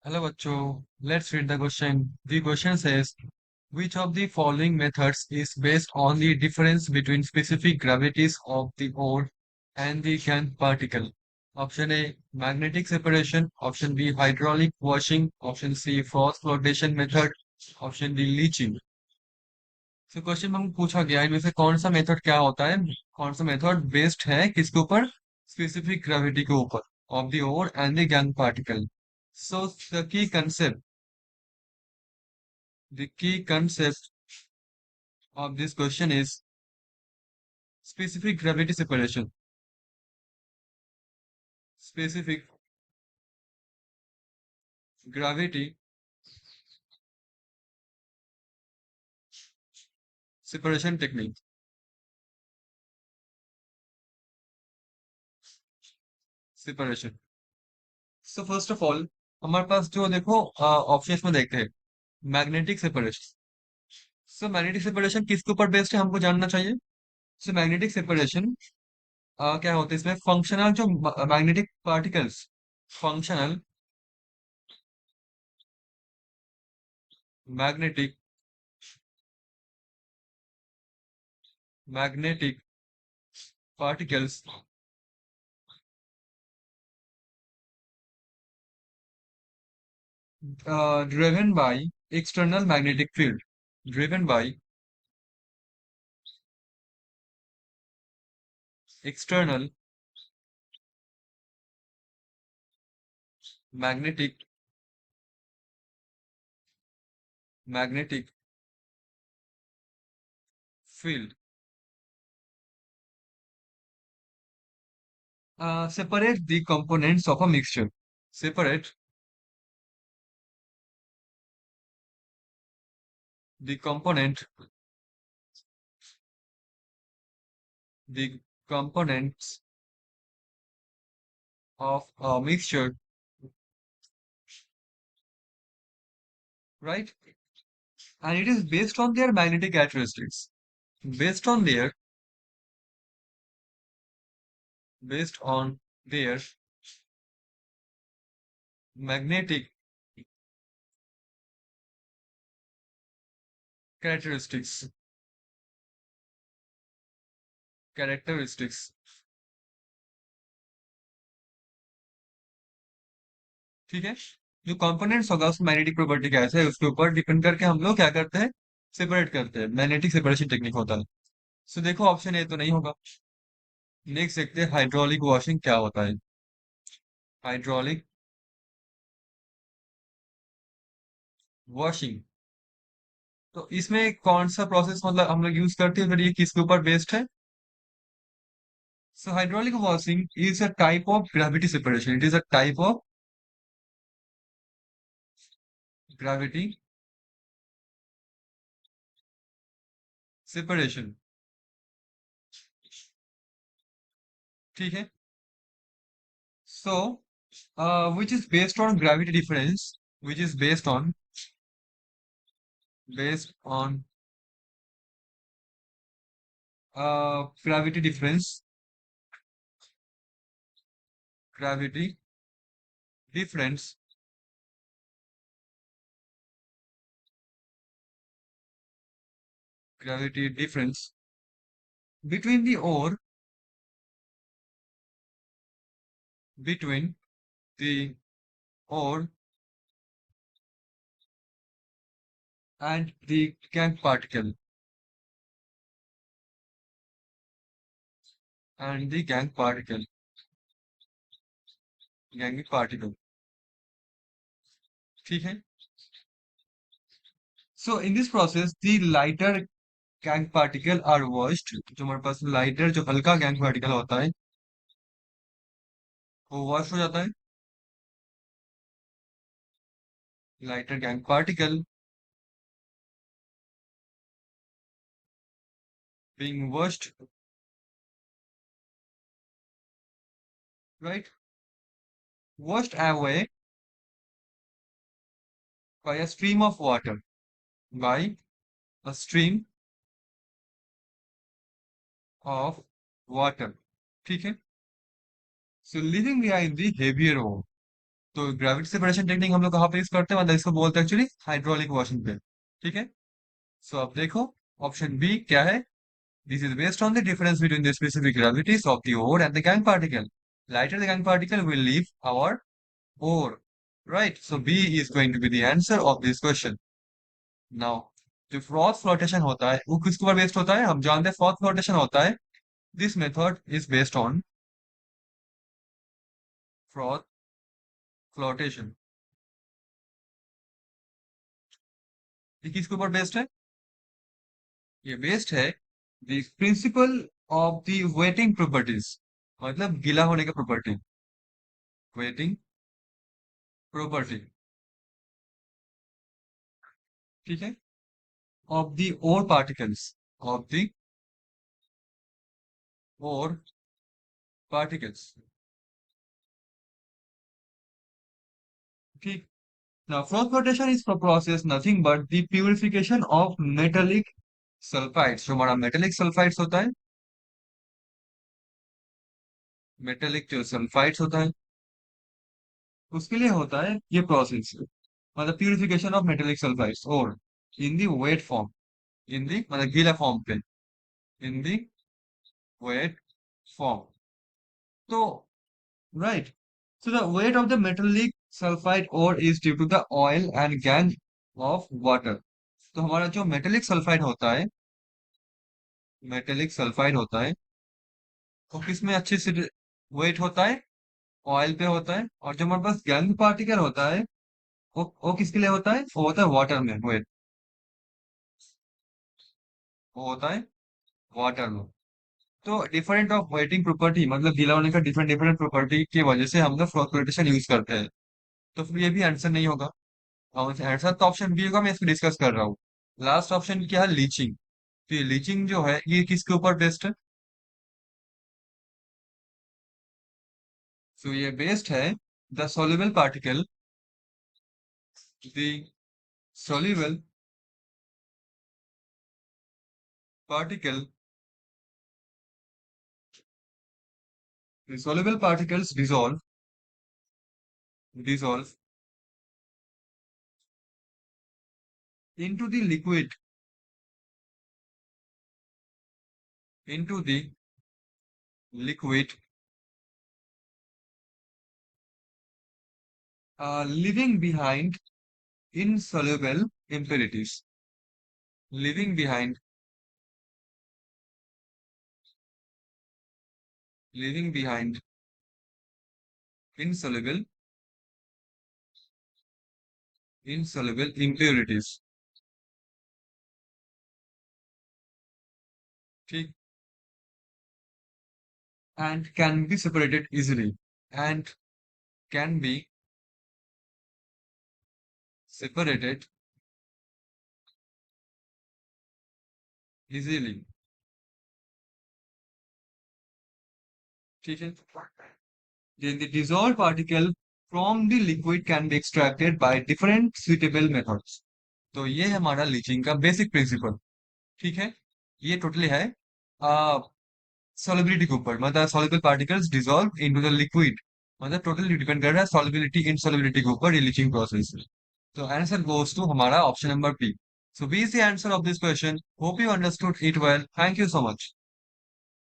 Hello, bachcho. Let's read the question. The question says, which of the following methods is based on the difference between specific gravities of the ore and the gangue particle? Option A, magnetic separation. Option B, hydraulic washing. Option C, frost flotation method. Option D, leaching. तो question में पूछा गया है इनमें से कौन सा method क्या होता है, कौन सा मेथड बेस्ड है किसके ऊपर, स्पेसिफिक ग्रेविटी के ऊपर of the ore and the gangue particle. So the key concept of this question is specific gravity separation. Specific gravity separation technique. Separation. So first of all, हमारे पास जो देखो options में देखते हैं magnetic separation. So magnetic separation किसके ऊपर based है हमको जानना चाहिए. सो मैग्नेटिक सेपरेशन क्या होता है इसमें फंक्शनल जो magnetic particles, functional magnetic magnetic particles driven by external magnetic field, driven by external magnetic field. Separate the components of a mixture. Separate the the components of a mixture, right? And it is based on their magnetic characteristics. Based on their based on their magnetic characteristics. Characteristics. ठीक है. जो components होगा उसकी magnetic property कैसे है उसके ऊपर depend करके हम लोग क्या करते हैं, सेपरेट करते हैं. मैग्नेटिक सेपरेशन टेक्निक होता है. सो देखो ऑप्शन ए तो नहीं होगा. नेक्स्ट देखते हैं हाइड्रोलिक वॉशिंग क्या होता है. Hydraulic washing. तो इसमें कौन सा प्रोसेस मतलब हम लोग यूज करते हैं, फिर ये किसके ऊपर बेस्ड है. So hydraulic washing is a type of gravity separation. It is a type of gravity separation. ठीक है. So which is based on gravity difference, which is based on gravity difference, gravity difference gravity difference between the ore, between the ore and the gangue particle, and the gangue particle. ठीक है. So in this process the lighter gangue particle are washed. जो हमारे पास lighter जो हल्का gangue particle होता है वो wash हो जाता है. Lighter gangue particle being washed, right, washed away by a stream of water, by a stream of water. ठीक है. So leaving behind the heavier ore. तो ग्रेविटी सेपरेशन टेक्निक हम लोग कहाँ पे यूज करते हैं, मतलब इसको बोलते हैं एक्चुअली हाइड्रोलिक वॉशिंग पे। ठीक है। सो अब देखो, ऑप्शन बी क्या है। This is based on the difference between the specific gravities of the ore and the gangue particle. Lighter the gangue particle will leave our ore. Right, so B is going to be the answer of this question. Now, जो froth flotation होता है वो किसके ऊपर based होता है, हम जानते हैं फ्रॉथ फ्लोटेशन होता है। This method is based on froth flotation. ये किसके ऊपर बेस्ड है, ये बेस्ड है the principle of the waiting properties, मतलब गीला होने का प्रॉपर्टी, वेटिंग प्रॉपर्टी। ठीक है। ऑफ द और पार्टिकल्स, ऑफ द और पार्टिकल्स। ठीक। now froth flotation is a process nothing but the purification of metallic sulfides। जो हमारा मेटेलिक सल्फाइड्स होता है, मेटेलिक जो सल्फाइड्स होता है उसके लिए होता है ये प्रोसेस, मतलब प्यूरिफिकेशन ऑफ मेटेलिक सल्फाइड्स और इन दी वेट फॉर्म, इन दी मतलब गीला फॉर्म पे, इन दी वेट फॉर्म। तो right, so the weight of the metallic sulfide ore is due to the oil and gang of water। तो हमारा जो मेटेलिक सल्फाइड होता है, मेटेलिक सल्फाइड होता है वो किस में अच्छे से वेट होता है, ऑयल पे होता है। और जो हमारे पास गैंग पार्टिकल होता है वो किसके लिए होता है, वो होता है वाटर में वेट, वो होता है वाटर में। तो डिफरेंट ऑफ वेटिंग प्रॉपर्टी, मतलब गीला होने का डिफरेंट डिफरेंट प्रॉपर्टी की वजह से हम लोग फ्लोटेशन यूज करते हैं। तो फिर ये भी आंसर नहीं होगा। और आंसर तो ऑप्शन बी होगा, मैं इसको डिस्कस कर रहा हूँ। लास्ट ऑप्शन क्या है, लीचिंग। तो ये लीचिंग जो है ये किसके ऊपर बेस्ड है, तो ये बेस्ड है the soluble particle, the soluble particle, the soluble particles dissolve into the liquid, into the liquid, leaving behind insoluble impurities, leaving behind, leaving behind insoluble, insoluble impurities। ठीक। and can be separated easily, and can be separated easily। ठीक है। Then the dissolved particle from the liquid can be extracted by different suitable methods। तो ये है हमारा leaching का basic principle. ठीक है। ये टोटली है सॉलिबिलिटी के ऊपर, मतलब soluble particles dissolve into the liquid, मतलब टोटली डिपेंड कर रहा है सॉलिबिलिटी इनसॉलिबिलिटी के ऊपर, ये लीचिंग प्रोसेस। तो आंसर गोस टू हमारा option number B. So B is the answer of this question. Hope you understood it well, thank you so much.